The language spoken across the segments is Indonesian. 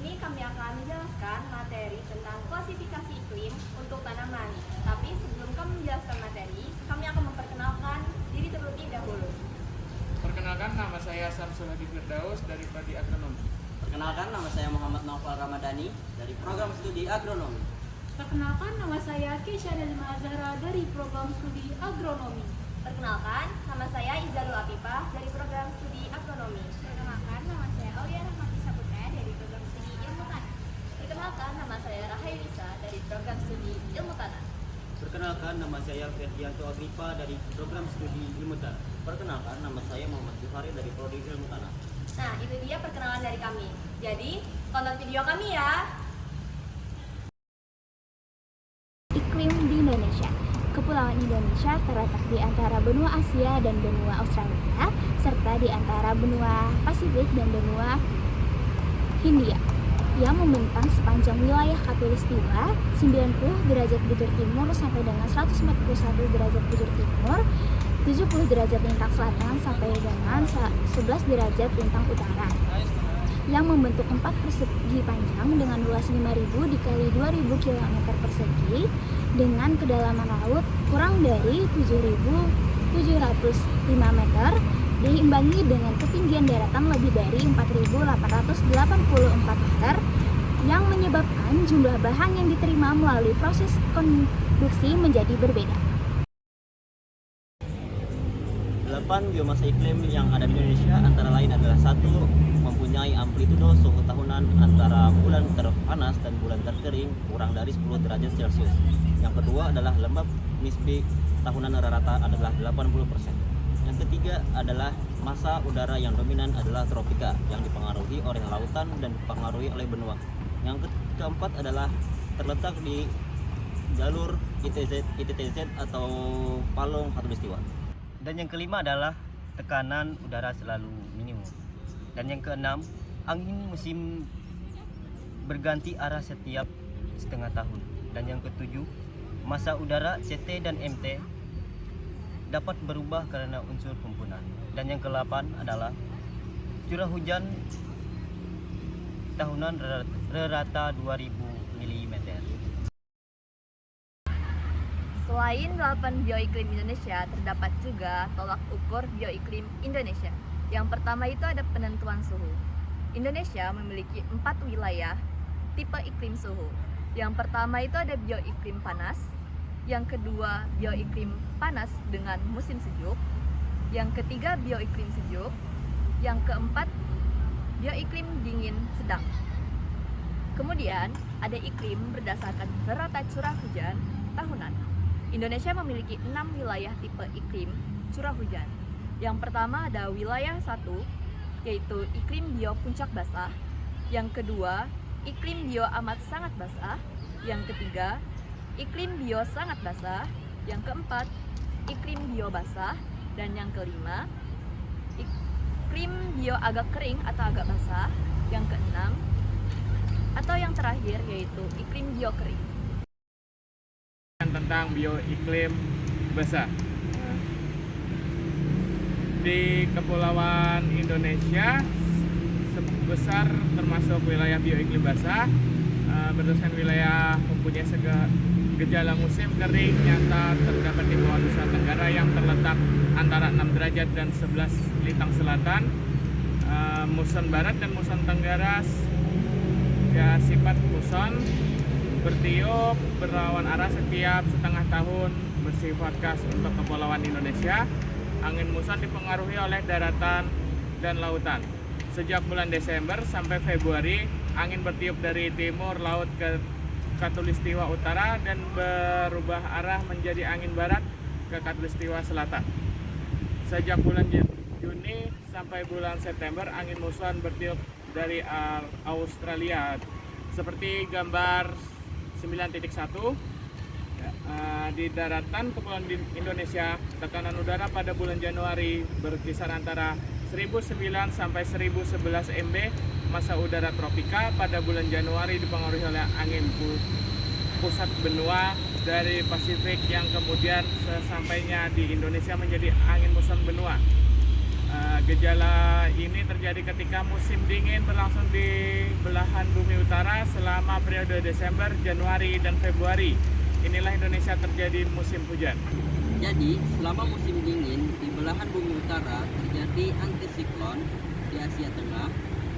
ini kami akan menjelaskan materi tentang klasifikasi iklim untuk tanaman. Tapi sebelum kami menjelaskan materi, kami akan memperkenalkan diri terlebih dahulu. Perkenalkan, nama saya Samsul Hadi Firdaus dari Prodi Agronomi. Perkenalkan, nama saya Muhammad Naufal Ramadhani dari Program Studi Agronomi. Perkenalkan, nama saya Keisha Delima Azhara dari Program Studi Agronomi. Perkenalkan, nama saya Izalul Afifah dari Program Studi Agronomi. Perkenalkan, nama saya Aulia Rahmati Saputra dari Program Studi Ilmu Tanah. Perkenalkan, nama saya Rahailisa dari Program Studi Ilmu Tanah. Perkenalkan, nama saya Ferdianto Agripa dari Program Studi Ilmu Tanah. Perkenalkan, nama saya Muhammad Zuhari dari Prodi Ilmu Tanah. Nah, itu dia perkenalan dari kami. Jadi, tonton video kami ya. Iklim di Indonesia. Kepulauan Indonesia terletak di antara benua Asia dan benua Australia, serta di antara benua Pasifik dan benua Hindia, yang membentang sepanjang wilayah khatulistiwa 90 derajat bujur timur sampai dengan 141 derajat bujur timur, 70 derajat lintang selatan sampai dengan 11 derajat lintang utara, yang membentuk 4 persegi panjang dengan luas 5.000 dikali 2.000 km persegi dengan kedalaman laut kurang dari 7.705 meter, diimbangi dengan ketinggian daratan lebih dari 4.884 meter, yang menyebabkan jumlah bahan yang diterima melalui proses konduksi menjadi berbeda. 8 biomasa iklim yang ada di Indonesia antara lain adalah: 1. Mempunyai amplitudo suhu tahunan antara bulan terpanas dan bulan terkering kurang dari 10 derajat Celcius. Yang kedua adalah lembab nisbi tahunan rata adalah 80%. Yang ketiga adalah massa udara yang dominan adalah tropika yang dipengaruhi oleh lautan dan dipengaruhi oleh benua. Yang keempat adalah terletak di jalur ITTZ atau palung khatulistiwa. Dan yang kelima adalah tekanan udara selalu minimum. Dan yang keenam, angin musim berganti arah setiap setengah tahun. Dan yang ketujuh, massa udara CT dan MT dapat berubah karena unsur himpunan. Dan yang ke-8 adalah curah hujan tahunan rata 2000 mm. Selain 8 bioiklim Indonesia, terdapat juga tolak ukur bioiklim Indonesia. Yang pertama itu ada penentuan suhu. Indonesia memiliki 4 wilayah tipe iklim suhu. Yang pertama itu ada bioiklim panas, yang kedua bioiklim panas dengan musim sejuk, yang ketiga bioiklim sejuk, yang keempat bioiklim dingin sedang. Kemudian ada iklim berdasarkan rata curah hujan tahunan. Indonesia memiliki 6 wilayah tipe iklim curah hujan. Yang pertama ada wilayah 1, yaitu iklim bio puncak basah. Yang kedua, iklim bio amat sangat basah. Yang ketiga, iklim bio sangat basah. Yang keempat, iklim bio basah. Dan yang kelima, iklim bio agak kering atau agak basah. Yang keenam, atau yang terakhir yaitu iklim bio kering. Tentang bioiklim basah. Di Kepulauan Indonesia sebesar termasuk wilayah bioiklim basah, berdasarkan wilayah mempunyai gejala musim kering nyata terdapat di bawah Nusa Tenggara yang terletak antara 6 derajat dan 11 lintang selatan, muson barat dan muson tenggara ya sifat muson bertiup berlawan arah setiap setengah tahun, bersifat khas untuk Kepulauan Indonesia. Angin muson dipengaruhi oleh daratan dan lautan. Sejak bulan Desember sampai Februari, angin bertiup dari timur laut ke khatulistiwa utara dan berubah arah menjadi angin barat ke khatulistiwa selatan. Sejak bulan Juni sampai bulan September, angin muson bertiup dari Australia. Seperti gambar 9.1, di daratan Kepulauan Indonesia, tekanan udara pada bulan Januari berkisar antara 1009 sampai 1011 MB. Massa udara tropika pada bulan Januari dipengaruhi oleh angin pusat benua dari Pasifik yang kemudian sesampainya di Indonesia menjadi angin muson benua. Gejala ini terjadi ketika musim dingin berlangsung di belahan bumi utara selama periode Desember, Januari, dan Februari. Inilah Indonesia terjadi musim hujan. Jadi, selama musim dingin di belahan bumi utara terjadi antisiklon di Asia Tengah.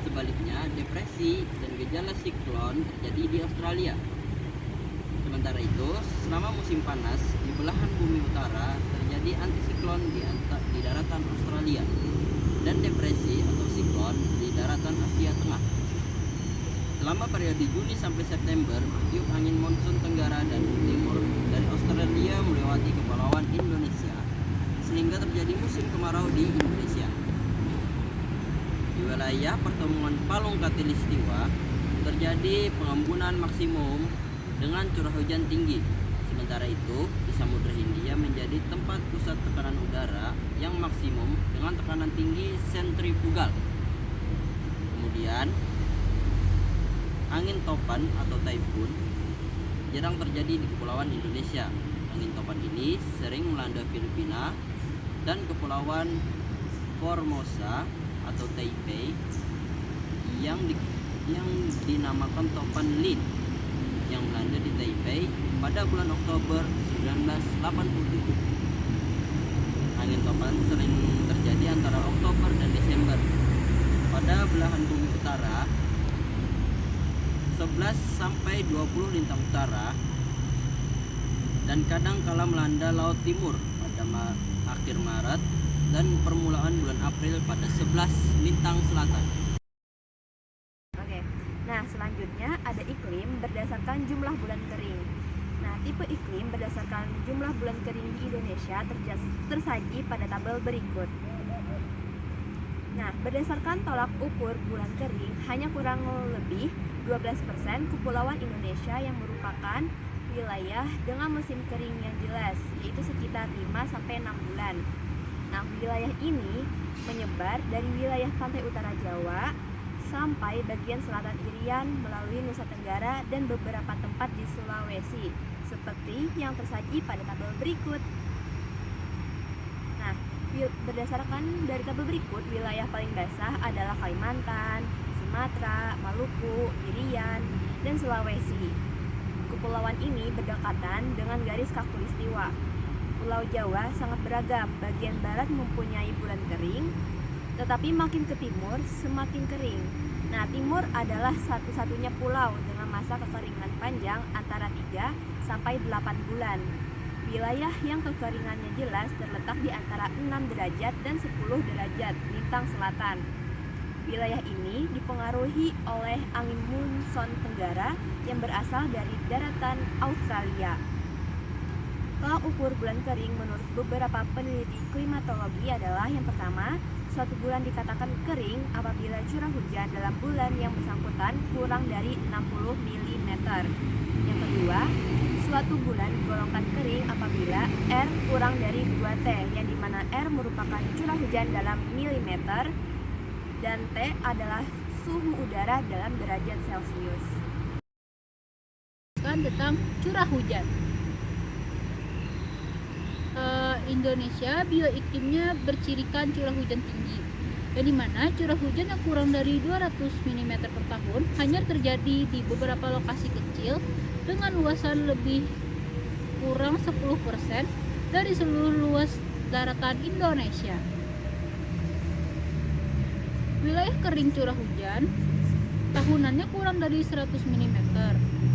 Sebaliknya, depresi dan gejala siklon terjadi di Australia. Sementara itu, selama musim panas di belahan bumi utara terjadi antisiklon di daratan Australia dan depresi atau siklon di daratan Asia Tengah. Selama periode Juni sampai September, tiup angin monsun tenggara dan timur dari Australia melewati kepulauan Indonesia, sehingga terjadi musim kemarau di Indonesia. Di wilayah pertemuan Palung Khatulistiwa terjadi pengembunan maksimum dengan curah hujan tinggi. Sementara itu, di Samudra Hindia menjadi tempat pusat tekanan udara yang maksimum dengan tekanan tinggi sentrifugal. Kemudian, angin topan atau typhoon jarang terjadi di kepulauan Indonesia. Angin topan ini sering melanda Filipina dan kepulauan Formosa atau Taipei yang dinamakan topan Lin yang melanda di Taipei pada bulan Oktober 1987. Angin topan sering terjadi antara Oktober dan Desember. Pada belahan bumi utara 11 sampai 20 lintang utara dan kadang kala melanda Laut Timur pada akhir Maret dan permulaan bulan April pada 11 lintang selatan. Oke, nah selanjutnya ada iklim berdasarkan jumlah bulan kering. Nah, tipe iklim berdasarkan jumlah bulan kering di Indonesia tersaji pada tabel berikut. Nah, berdasarkan tolak ukur bulan kering, hanya kurang lebih 12% kepulauan Indonesia yang merupakan wilayah dengan musim kering yang jelas, yaitu sekitar 5-6 bulan. Nah, wilayah ini menyebar dari wilayah pantai utara Jawa sampai bagian selatan Irian melalui Nusa Tenggara dan beberapa tempat di Sulawesi, seperti yang tersaji pada tabel berikut. Nah, berdasarkan dari tabel berikut, wilayah paling basah adalah Kalimantan, Sumatera, Maluku, Irian, dan Sulawesi. Kepulauan ini berdekatan dengan garis khatulistiwa. Pulau Jawa sangat beragam, bagian barat mempunyai bulan kering, tetapi makin ke timur semakin kering. Nah, timur adalah satu-satunya pulau dengan masa kekeringan panjang antara 3 sampai 8 bulan. Wilayah yang kekeringannya jelas terletak di antara 6 derajat dan 10 derajat lintang selatan. Wilayah ini dipengaruhi oleh angin monsun tenggara yang berasal dari daratan Australia. Tolak ukur bulan kering menurut beberapa peneliti klimatologi adalah yang pertama, suatu bulan dikatakan kering apabila curah hujan dalam bulan yang bersangkutan kurang dari 60 mm. Yang kedua, suatu bulan digolongkan kering apabila R kurang dari 2T, yang dimana R merupakan curah hujan dalam milimeter dan T adalah suhu udara dalam derajat Celcius. Tentang curah hujan. Indonesia bioiklimnya bercirikan curah hujan tinggi, yang dimana curah hujan yang kurang dari 200 mm per tahun hanya terjadi di beberapa lokasi kecil dengan luasan lebih kurang 10% dari seluruh luas daratan Indonesia. Wilayah kering curah hujan tahunannya kurang dari 100 mm,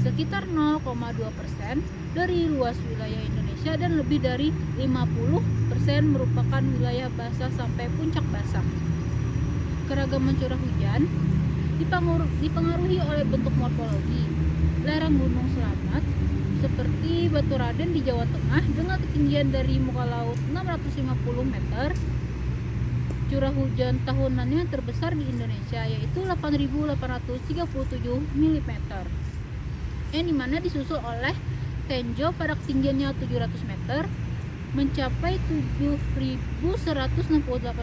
sekitar 0,2% dari luas wilayah Indonesia, dan lebih dari 50% merupakan wilayah basah sampai puncak basah. Keragaman curah hujan dipengaruhi oleh bentuk morfologi. Lereng Gunung Selamat seperti Batu Raden di Jawa Tengah dengan ketinggian dari muka laut 650 meter. Curah hujan tahunannya terbesar di Indonesia yaitu 8.837 mm, yang dimana disusul oleh Tenjo pada ketinggiannya 700 meter mencapai 7.168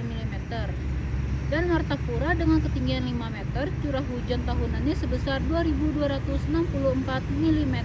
mm, dan Martapura dengan ketinggian 5 meter curah hujan tahunannya sebesar 2.264 mm.